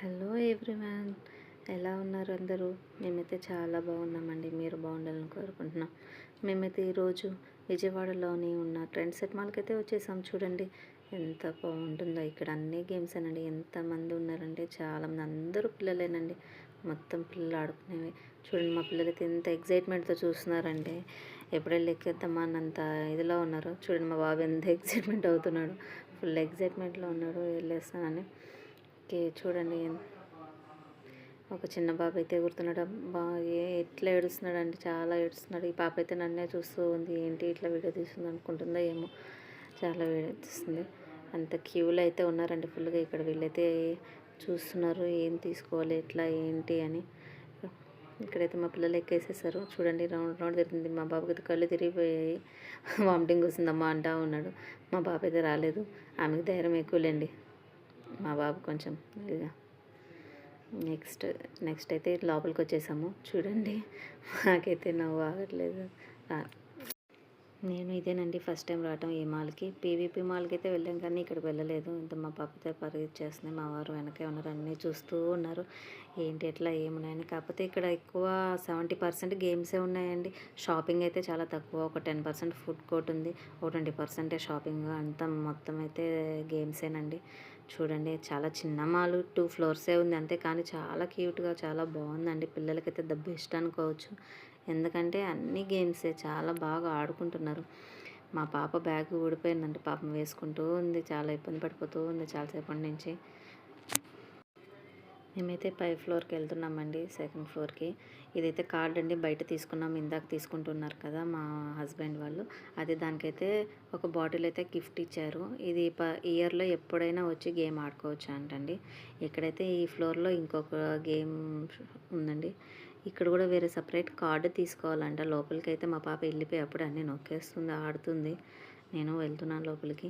Hello everyone, ఎలా ఉన్నారు అందరూ? మేమైతే చాలా బాగున్నామండి. మీరు బాగుండాలని కోరుకుంటున్నాం. మేమైతే ఈరోజు విజయవాడలోని ఉన్న ట్రెండ్ సెట్ మాల్కి అయితే వచ్చేసాం. చూడండి ఎంత బాగుంటుందో. ఇక్కడ అన్ని గేమ్స్ అనండి. ఎంతమంది ఉన్నారంటే చాలామంది, అందరూ పిల్లలేనండి. మొత్తం పిల్లలు ఆడుకునేవి. చూడండి మా పిల్లలైతే ఎంత ఎగ్జైట్మెంట్తో చూస్తున్నారంటే ఎప్పుడు వెళ్ళి ఎక్కేద్దామా అన్నంత ఇదిలో ఉన్నారు. చూడండి మా బాబు ఎంత ఎగ్జైట్మెంట్ అవుతున్నాడు. ఫుల్ ఎగ్జైట్మెంట్లో ఉన్నాడు వెళ్ళేస్తానని. ఓకే, చూడండి ఒక చిన్న బాబు అయితే ఎగురుతున్నాడు. ఎట్లా ఏడుస్తున్నాడు అంటే చాలా ఏడుస్తున్నాడు. ఈ పాప అయితే నన్నే చూస్తూ ఉంది. ఏంటి ఇట్లా వీడియో తీస్తుంది అనుకుంటుందో ఏమో, చాలా వీడియో తీస్తుంది. అంత క్యూలో అయితే ఉన్నారండి ఫుల్గా. ఇక్కడ వీళ్ళైతే చూస్తున్నారు ఏం తీసుకోవాలి ఎట్లా ఏంటి అని. ఇక్కడైతే మా పిల్లలు ఎక్కేసేసారు. చూడండి రౌండ్ రౌండ్ తిరిగింది. మా బాబుకి అయితే కళ్ళు తిరిగిపోయాయి. వామిటింగ్ వస్తుందమ్మా అంటా ఉన్నాడు. మా బాబు అయితే రాలేదు. ఆమెకు ధైర్యం ఎక్కువలేండి. మా బాబు కొంచెం ఇదిగా. నెక్స్ట్ అయితే లోపలికి వచ్చేసాము. చూడండి నాకైతే నవ్వు ఆగట్లేదు. నేను ఇదేనండి ఫస్ట్ టైం రావటం ఈ మాల్కి. పీవీపీ మాల్కి అయితే వెళ్ళాం కానీ ఇక్కడికి వెళ్ళలేదు. ఇంత మా పాపతో పరిగెత్తేస్తున్నాయి. మా వారు వెనకే ఉన్నారు, అన్నీ చూస్తూ ఉన్నారు ఏంటి ఎట్లా ఏమున్నాయని. కాకపోతే ఇక్కడ ఎక్కువ 70% గేమ్సే ఉన్నాయండి. షాపింగ్ అయితే చాలా తక్కువ. ఒక 10% ఫుడ్ కోర్ట్ ఉంది, ఒక 20% షాపింగ్. అంతా మొత్తం అయితే గేమ్సేనండి. చూడండి చాలా చిన్న మాల్, 2 ఫ్లోర్సే ఉంది అంతే, కానీ చాలా క్యూట్గా చాలా బాగుందండి. పిల్లలకైతే ద బెస్ట్ అనుకోవచ్చు. ఎందుకంటే అన్ని గేమ్సే చాలా బాగా ఆడుకుంటున్నారు. మా పాప బ్యాగ్ ఊడిపోయిందంటే పాపం వేసుకుంటూ ఉంది. చాలా ఇబ్బంది పడిపోతూ ఉంది చాలాసేపటి నుంచి. మేమైతే పై ఫ్లోర్కి వెళ్తున్నామండి, సెకండ్ ఫ్లోర్కి. ఇదైతే కార్డ్ అండి, బయట తీసుకున్నాం. ఇందాక తీసుకుంటున్నారు కదా మా హస్బెండ్ వాళ్ళు. అది దానికైతే ఒక బాటిల్ అయితే గిఫ్ట్ ఇచ్చారు. ఇది ఇయర్లో ఎప్పుడైనా వచ్చి గేమ్ ఆడుకోవచ్చు అంటండి. ఇక్కడైతే ఈ ఫ్లోర్లో ఇంకొక గేమ్ ఉందండి. ఇక్కడ కూడా వేరే సపరేట్ కార్డు తీసుకోవాలంట. లోపలికి అయితే మా పాప వెళ్ళిపోయి అప్పుడు అన్నీ నొక్కేస్తుంది, ఆడుతుంది. నేను వెళ్తున్నాను లోపలికి.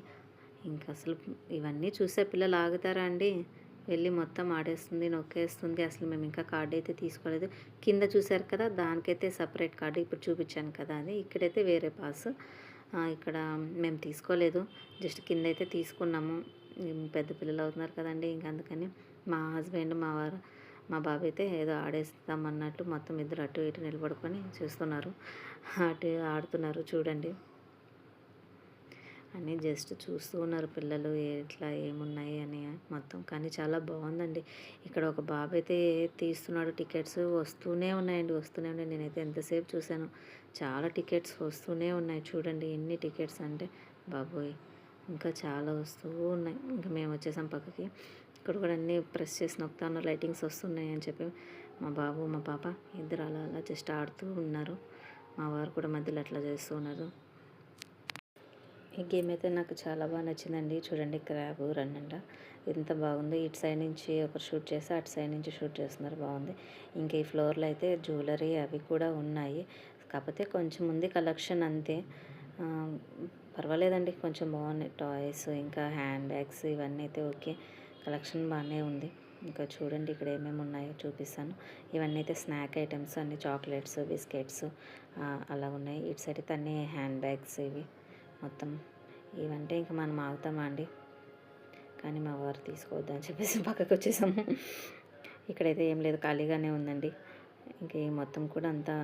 ఇంకా అసలు ఇవన్నీ చూసే పిల్లలు ఆగుతారా అండి? వెళ్ళి మొత్తం ఆడేస్తుంది, నొక్కేస్తుంది. అసలు మేము ఇంకా కార్డు అయితే తీసుకోలేదు. కింద చూసారు కదా, దానికైతే సపరేట్ కార్డు ఇప్పుడు చూపించాను కదా, అది. ఇక్కడైతే వేరే పాస్. ఇక్కడ మేము తీసుకోలేదు, జస్ట్ కింద అయితే తీసుకున్నాము. పెద్ద పిల్లలు అవుతున్నారు కదండి, ఇంక అందుకని మా హస్బెండ్ మా బాబు అయితే ఏదో ఆడేస్తామన్నట్టు మొత్తం ఇద్దరు అటు ఇటు నిలబడుకొని చూస్తున్నారు, అటు ఆడుతున్నారు. చూడండి అని జస్ట్ చూస్తూ ఉన్నారు పిల్లలు ఎట్లా ఏమున్నాయి అని మొత్తం. కానీ చాలా బాగుందండి. ఇక్కడ ఒక బాబు అయితే తీస్తున్నాడు. టికెట్స్ వస్తూనే ఉన్నాయండి, వస్తూనే ఉన్నాయి. నేనైతే ఎంతసేపు చూశాను, చాలా టికెట్స్ వస్తూనే ఉన్నాయి. చూడండి ఎన్ని టికెట్స్ అంటే బాబోయ్, ఇంకా చాలా వస్తూ ఉన్నాయి. ఇంకా మేము వచ్చేసాం పక్కకి. ఇక్కడ కూడా అన్నీ ప్రెస్ చేసి నొక్కుతాను, లైటింగ్స్ వస్తున్నాయి అని చెప్పి మా బాబు మా పాప ఇద్దరు అలా అలా జస్ట్ ఆడుతూ ఉన్నారు. మా వారు కూడా మధ్యలో అట్లా చేస్తూ ఉన్నారు. ఈ గేమ్ అయితే నాకు చాలా బాగా నచ్చిందండి. చూడండి క్రాబ్ రన్ అంట, ఎంత బాగుంది. ఇటు సైడ్ నుంచి ఒకరు షూట్ చేసి అటు సైడ్ నుంచి షూట్ చేస్తున్నారు, బాగుంది. ఇంకా ఈ ఫ్లోర్లో అయితే జ్యువెలరీ అవి కూడా ఉన్నాయి. కాకపోతే కొంచెం ఉంది కలెక్షన్ అంతే, పర్వాలేదండి, కొంచెం బాగున్నాయి. టాయ్స్ ఇంకా హ్యాండ్ బ్యాగ్స్ ఇవన్నీ అయితే ఓకే, కలెక్షన్ బాగానే ఉంది. ఇంకా చూడండి ఇక్కడ ఏమేమి ఉన్నాయో చూపిస్తాను. ఇవన్నీ అయితే స్నాక్ ఐటమ్స్ అన్ని, చాక్లెట్స్ బిస్కెట్స్ అలా ఉన్నాయి. ఇటు సైడ్ అయితే అన్ని హ్యాండ్ బ్యాగ్స్ ఇవి మొత్తం. ఇవంటే ఇంకా మనం ఆగుతామా అండి, కానీ మా వారు తీసుకోవద్దని చెప్పేసి పక్కకు వచ్చేసాము. ఇక్కడైతే ఏం లేదు, ఖాళీగానే ఉందండి. ఇంక ఈ మొత్తం కూడా అంతా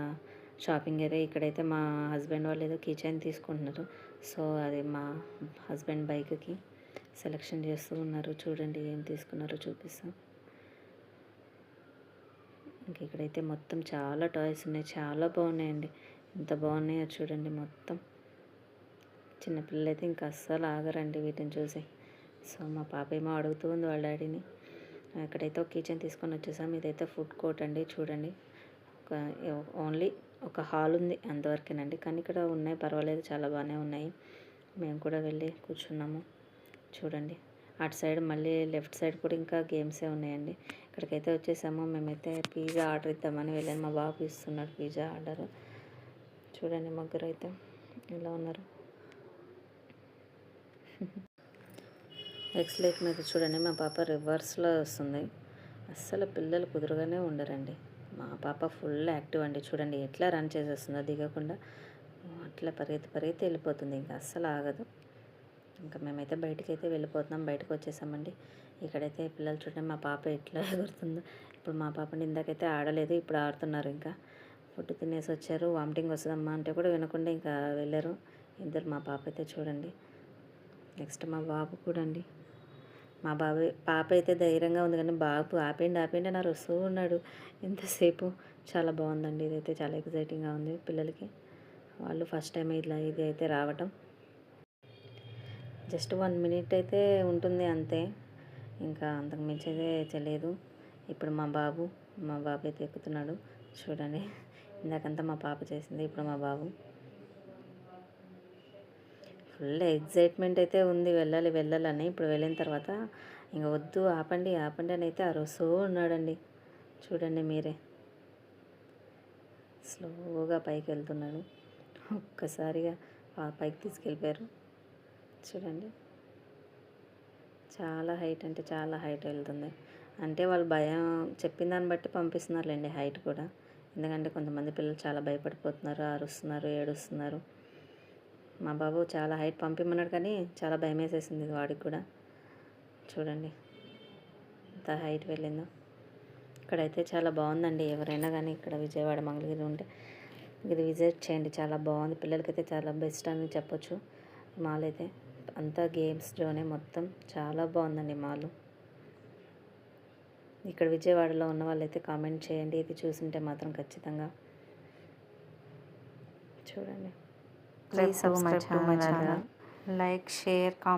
షాపింగ్ ఏరియా. ఇక్కడైతే మా హస్బెండ్ వాళ్ళు ఏదో కిచెన్ తీసుకుంటున్నారు. సో అది మా హస్బెండ్ బైక్కి సెలెక్షన్ చేస్తూ ఉన్నారు. చూడండి ఏం తీసుకున్నారో చూపిస్తాం. ఇంక ఇక్కడైతే మొత్తం చాలా టాయ్స్ ఉన్నాయి, చాలా బాగున్నాయండి. ఎంత బాగున్నాయో చూడండి మొత్తం. చిన్నపిల్లలు అయితే ఇంకా అస్సలు ఆగరండి వీటిని చూసి. సో మా పాప ఏమో అడుగుతూ ఉంది వాళ్ళ డాడీని. అక్కడైతే ఒక కిచెన్ తీసుకొని వచ్చేసాం. ఇదైతే ఫుడ్ కోర్ట్ అండి. చూడండి ఓన్లీ ఒక హాల్ ఉంది అంతవరకేనండి, కానీ ఇక్కడ ఉన్నాయి, పర్వాలేదు, చాలా బాగానే ఉన్నాయి. మేము కూడా వెళ్ళి కూర్చున్నాము. చూడండి అటు సైడ్ మళ్ళీ లెఫ్ట్ సైడ్ కూడా ఇంకా గేమ్సే ఉన్నాయండి. ఇక్కడికైతే వచ్చేసాము. మేమైతే పిజ్జా ఆర్డర్ ఇద్దామని వెళ్ళాను. మా బాబు ఇస్తున్నాడు పిజ్జా ఆర్డర్. చూడండి ముగ్గురు అయితే ఇలా ఉన్నారు. ఎక్స్లైట్ మీద చూడండి మా పాప రివర్స్లో వస్తుంది. అస్సలు పిల్లలు కుదురుగానే ఉండరండి. మా పాప ఫుల్ యాక్టివ్ అండి. చూడండి ఎట్లా రన్ చేసేస్తుందో దిగకుండా, అట్లా పరిగెత్తి వెళ్ళిపోతుంది, ఇంకా అస్సలు ఆగదు. ఇంకా మేమైతే బయటకు అయితే వెళ్ళిపోతున్నాం. బయటకు వచ్చేసామండి. ఇక్కడైతే పిల్లలు చూడండి, మా పాప ఎట్లా ఎగురుతుందో. ఇప్పుడు మా పాపని ఇందాకైతే ఆడలేదు, ఇప్పుడు ఆడుతున్నారు. ఇంకా ఫుడ్ తినేసి వచ్చారు. వామిటింగ్ వస్తుందమ్మా అంటే కూడా వినకుండా ఇంకా వెళ్ళారు ఇద్దరు. మా పాప అయితే చూడండి. నెక్స్ట్ మా బాబు కూడా అండి. మా బాబు పాప అయితే ధైర్యంగా ఉంది, కానీ బాబు ఆపేయండి ఆపేయండి అని వస్తూ ఉన్నాడు ఎంతసేపు. చాలా బాగుందండి, ఇదైతే చాలా ఎక్సైటింగ్గా ఉంది పిల్లలకి. వాళ్ళు ఫస్ట్ టైం ఇది అయితే రావటం. జస్ట్ 1 మినిట్ అయితే ఉంటుంది అంతే, ఇంకా అంతకు మించి అయితే తెలియదు. ఇప్పుడు మా బాబు అయితే ఎక్కుతున్నాడు చూడండి. ఇందాకంతా మా పాప చేసింది, ఇప్పుడు మా బాబు. ఫుల్ ఎగ్జైట్మెంట్ అయితే ఉంది, వెళ్ళాలని. ఇప్పుడు వెళ్ళిన తర్వాత ఇంకా వద్దు ఆపండి అని అయితే అరుస్తూ ఉన్నాడండి. చూడండి మీరే, స్లోగా పైకి వెళ్తున్నాడు. ఒక్కసారిగా పైకి తీసుకెళ్ళిపోయారు చూడండి. చాలా హైట్ అంటే చాలా హైట్ వెళ్తుంది. అంటే వాళ్ళు భయం చెప్పిన దాన్ని బట్టి పంపిస్తున్నారులేండి హైట్ కూడా. ఎందుకంటే కొంతమంది పిల్లలు చాలా భయపడిపోతున్నారు, అరుస్తున్నారు, ఏడుస్తున్నారు. మా బాబు చాలా హైట్ పంపిమన్నాడు, కానీ చాలా భయం వేసేసింది వాడికి కూడా. చూడండి ఎంత హైట్ వెళ్ళిందో. ఇక్కడైతే చాలా బాగుందండి. ఎవరైనా కానీ ఇక్కడ విజయవాడ మంగళగిరి ఉంటే ఇది విజిట్ చేయండి, చాలా బాగుంది. పిల్లలకైతే చాలా బెస్ట్ అని చెప్పొచ్చు. మాల్ అయితే అంతా గేమ్స్ జోనే, మొత్తం చాలా బాగుందండి మాల్. ఇక్కడ విజయవాడలో ఉన్న వాళ్ళైతే కామెంట్ చేయండి, ఇది చూసుంటే మాత్రం ఖచ్చితంగా. చూడండి, please subscribe to my channel, like, share, comment.